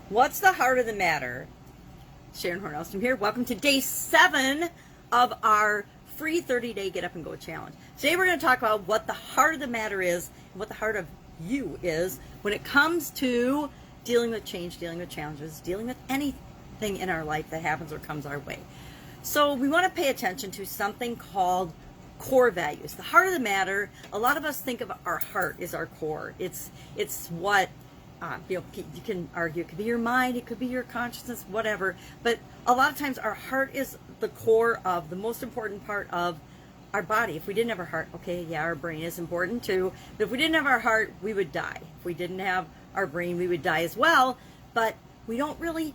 What's the heart of the matter? Sharon Horne-Ellstrom here. Welcome to day 7 of our free 30-day Get Up and Go challenge. Today we're going to talk about what the heart of the matter is and what the heart of you is when it comes to dealing with change, dealing with challenges, dealing with anything in our life that happens or comes our way. So we want to pay attention to something called core values. The heart of the matter, a lot of us think of our heart as our core. It's what you can argue. It could be your mind, it could be your consciousness, whatever. But a lot of times our heart is the core of the most important part of our body. If we didn't have our heart, okay, yeah, our brain is important too. But if we didn't have our heart, we would die. If we didn't have our brain, we would die as well. But we don't really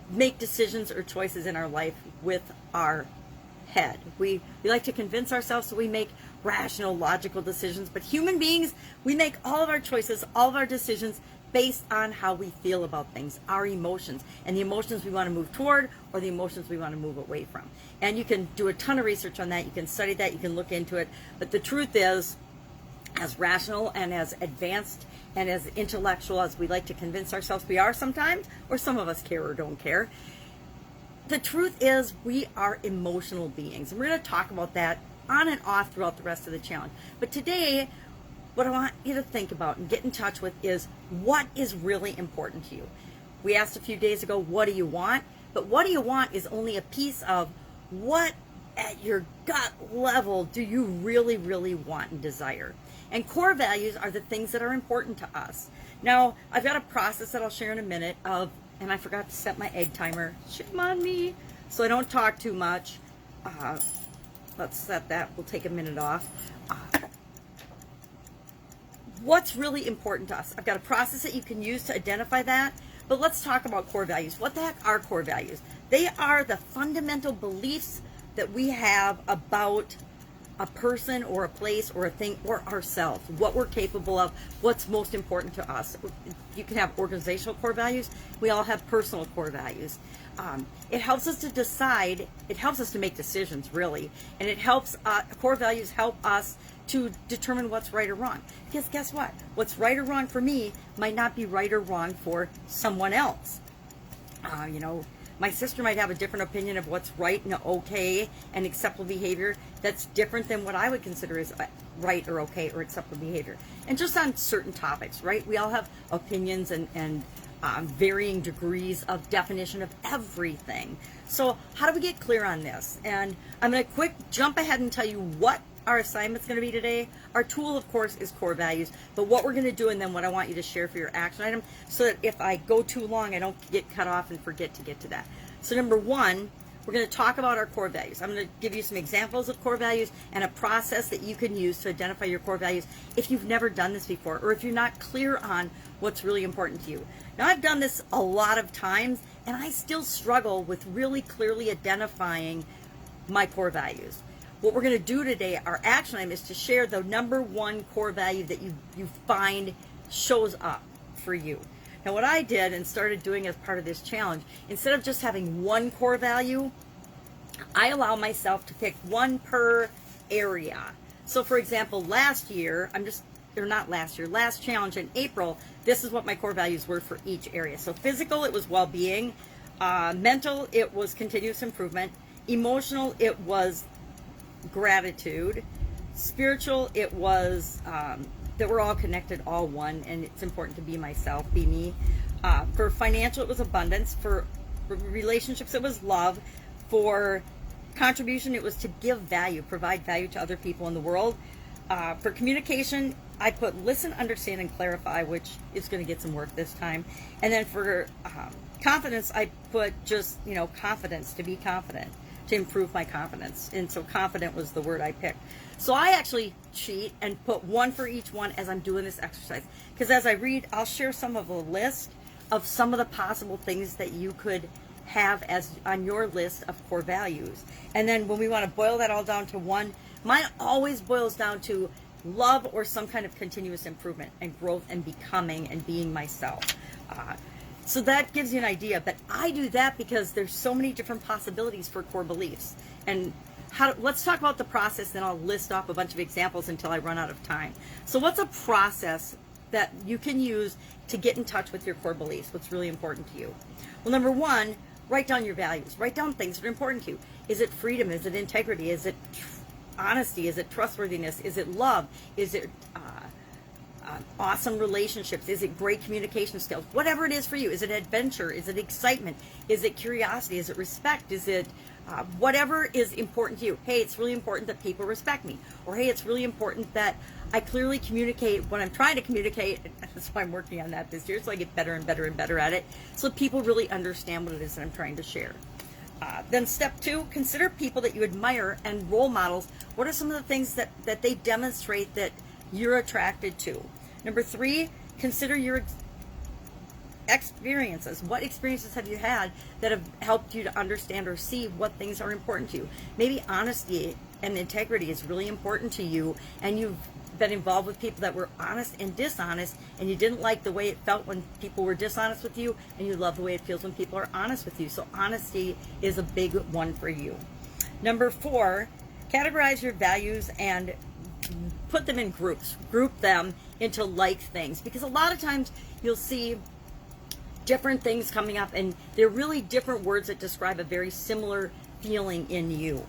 make decisions or choices in our life with our head. We like to convince ourselves, so we make rational, logical decisions. But human beings, we make all of our choices, all of our decisions based on how we feel about things, our emotions, and the emotions we want to move toward or the emotions we want to move away from. And you can do a ton of research on that. You can study that. You can look into it. But the truth is, as rational and as advanced and as intellectual as we like to convince ourselves we are sometimes, or some of us care or don't care, the truth is we are emotional beings. And we're going to talk about that on and off throughout the rest of the challenge. But today, what I want you to think about and get in touch with is what is really important to you. We asked a few days ago, what do you want? But what do you want is only a piece of what at your gut level do you really, really want and desire. And core values are the things that are important to us. Now, I've got a process that I'll share in a minute of, and I forgot to set my egg timer. Shame on me. So I don't talk too much. Let's set that. We'll take a minute off. What's really important to us? I've got a process that you can use to identify that. But let's talk about core values. What the heck are core values? They are the fundamental beliefs that we have about a person or a place or a thing or ourselves, what we're capable of, what's most important to us. You can have organizational core values. We all have personal core values. It helps us to decide. It helps us to make decisions, really. And it helps, core values help us to determine what's right or wrong. Because guess what? What's right or wrong for me might not be right or wrong for someone else. My sister might have a different opinion of what's right and okay and acceptable behavior that's different than what I would consider as right or okay or acceptable behavior. And just on certain topics, right? We all have opinions and varying degrees of definition of everything. So how do we get clear on this? And I'm going to quick jump ahead and tell you what our assignment's going to be today. Our tool, of course, is core values, but what we're going to do and then what I want you to share for your action item so that if I go too long, I don't get cut off and forget to get to that. So number 1, we're going to talk about our core values. I'm going to give you some examples of core values and a process that you can use to identify your core values if you've never done this before or if you're not clear on what's really important to you. Now, I've done this a lot of times and I still struggle with really clearly identifying my core values. What we're going to do today, our action item, is to share the number 1 core value that you find shows up for you. Now, what I did and started doing as part of this challenge, instead of just having 1 core value, I allow myself to pick 1 per area. So, for example, last challenge in April, this is what my core values were for each area. So physical, it was well-being. Mental, it was continuous improvement. Emotional, it was gratitude. Spiritual, it was that we're all connected, all one, and it's important to be myself, be me. For financial, it was abundance. For relationships, it was love. For contribution, it was to give value, provide value to other people in the world. For communication, I put listen, understand, and clarify, which is going to get some work this time. And then for confidence, I put just, confidence, to be confident, to improve my confidence. And so confident was the word I picked. So I actually cheat and put 1 for each one as I'm doing this exercise. Because as I read, I'll share some of a list of some of the possible things that you could have as on your list of core values. And then when we want to boil that all down to 1, mine always boils down to love or some kind of continuous improvement and growth and becoming and being myself. So that gives you an idea. But I do that because there's so many different possibilities for core beliefs. And let's talk about the process, then I'll list off a bunch of examples until I run out of time. So what's a process that you can use to get in touch with your core beliefs, what's really important to you. Well, number one, write down your values. Write down things that are important to you. Is it freedom? Is it integrity? Is it honesty? Is it trustworthiness? Is it love? Is it awesome relationships? Is it great communication skills? Whatever it is for you. Is it adventure? Is it excitement? Is it curiosity? Is it respect? Is it whatever is important to you? Hey, it's really important that people respect me. Or hey, it's really important that I clearly communicate what I'm trying to communicate. That's why I'm working on that this year, so I get better and better and better at it, so people really understand what it is that I'm trying to share. Then step two, consider people that you admire and role models. What are some of the things that they demonstrate that you're attracted to? Number three, consider your experiences. What experiences have you had that have helped you to understand or see what things are important to you? Maybe honesty and integrity is really important to you, and you've been involved with people that were honest and dishonest, and you didn't like the way it felt when people were dishonest with you, and you love the way it feels when people are honest with you. So honesty is a big one for you. Number four, categorize your values and put them in groups. Group them into like things, because a lot of times you'll see different things coming up, and they're really different words that describe a very similar feeling in you.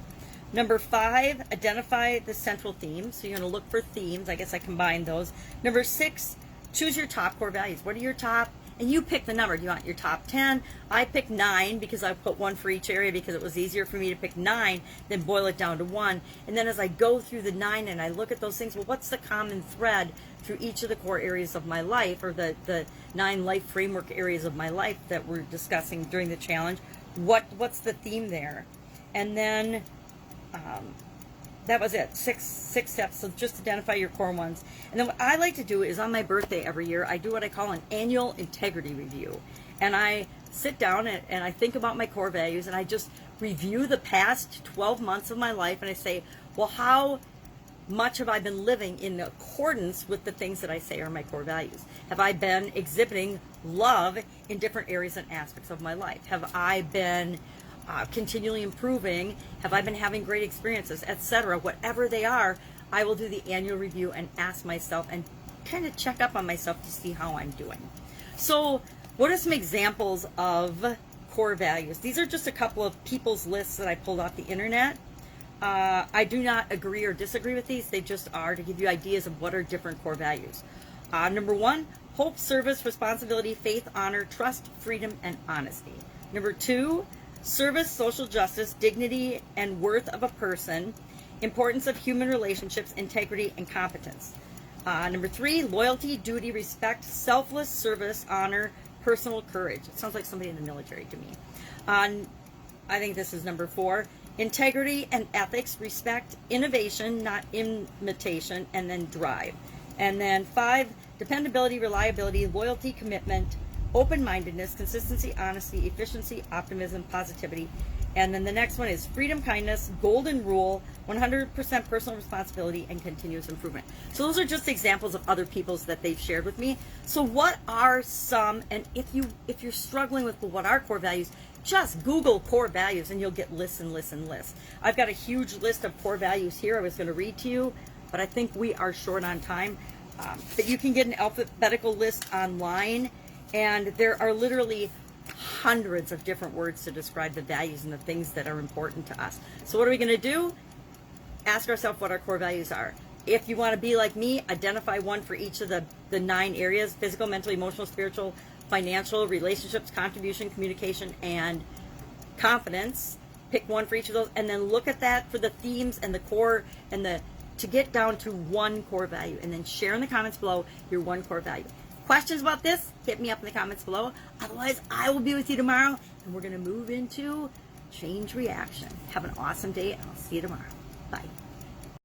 Number five, identify the central themes. So you're going to look for themes. I guess I combined those. Number six, choose your top core values. What are your top? And you pick the number. Do you want your top 10? I picked 9 because I put one for each area, because it was easier for me to pick 9 than boil it down to 1. And then as I go through the 9 and I look at those things, well, what's the common thread through each of the core areas of my life, or the 9 life framework areas of my life that we're discussing during the challenge? What's the theme there? And then that was it. Six steps. So just identify your core ones. And then what I like to do is, on my birthday every year, I do what I call an annual integrity review. And I sit down and I think about my core values, and I just review the past 12 months of my life, and I say, well, how much have I been living in accordance with the things that I say are my core values? Have I been exhibiting love in different areas and aspects of my life? Have I been continually improving? Have I been having great experiences, etc.? Whatever they are, I will do the annual review and ask myself and kind of check up on myself to see how I'm doing. So what are some examples of core values? These are just a couple of people's lists that I pulled off the internet. I do not agree or disagree with these. They just are to give you ideas of what are different core values. Number one, hope, service, responsibility, faith, honor, trust, freedom, and honesty. Number two, service, social justice, dignity, and worth of a person, importance of human relationships, integrity, and competence. Number three, loyalty, duty, respect, selfless service, honor, personal courage. It sounds like somebody in the military to me. I think this is number four, integrity and ethics, respect, innovation, not imitation, and then drive. And then five, dependability, reliability, loyalty, commitment, open-mindedness, consistency, honesty, efficiency, optimism, positivity. And then the next one is freedom, kindness, golden rule, 100% personal responsibility, and continuous improvement. So those are just examples of other people's that they've shared with me. So what are some, and if you're struggling with, well, what are core values, just Google core values and you'll get lists and lists and lists. I've got a huge list of core values here I was going to read to you, but I think we are short on time. But you can get an alphabetical list online, and there are literally hundreds of different words to describe the values and the things that are important to us. So what are we going to do? Ask ourselves what our core values are. If you want to be like me, identify one for each of the 9 areas: physical, mental, emotional, spiritual, financial, relationships, contribution, communication, and confidence. Pick one for each of those, and then look at that for the themes and the core, and to get down to one core value, and then share in the comments below your one core value. Questions about this, hit me up in the comments below. Otherwise, I will be with you tomorrow, and we're going to move into change reaction. Have an awesome day, and I'll see you tomorrow. Bye.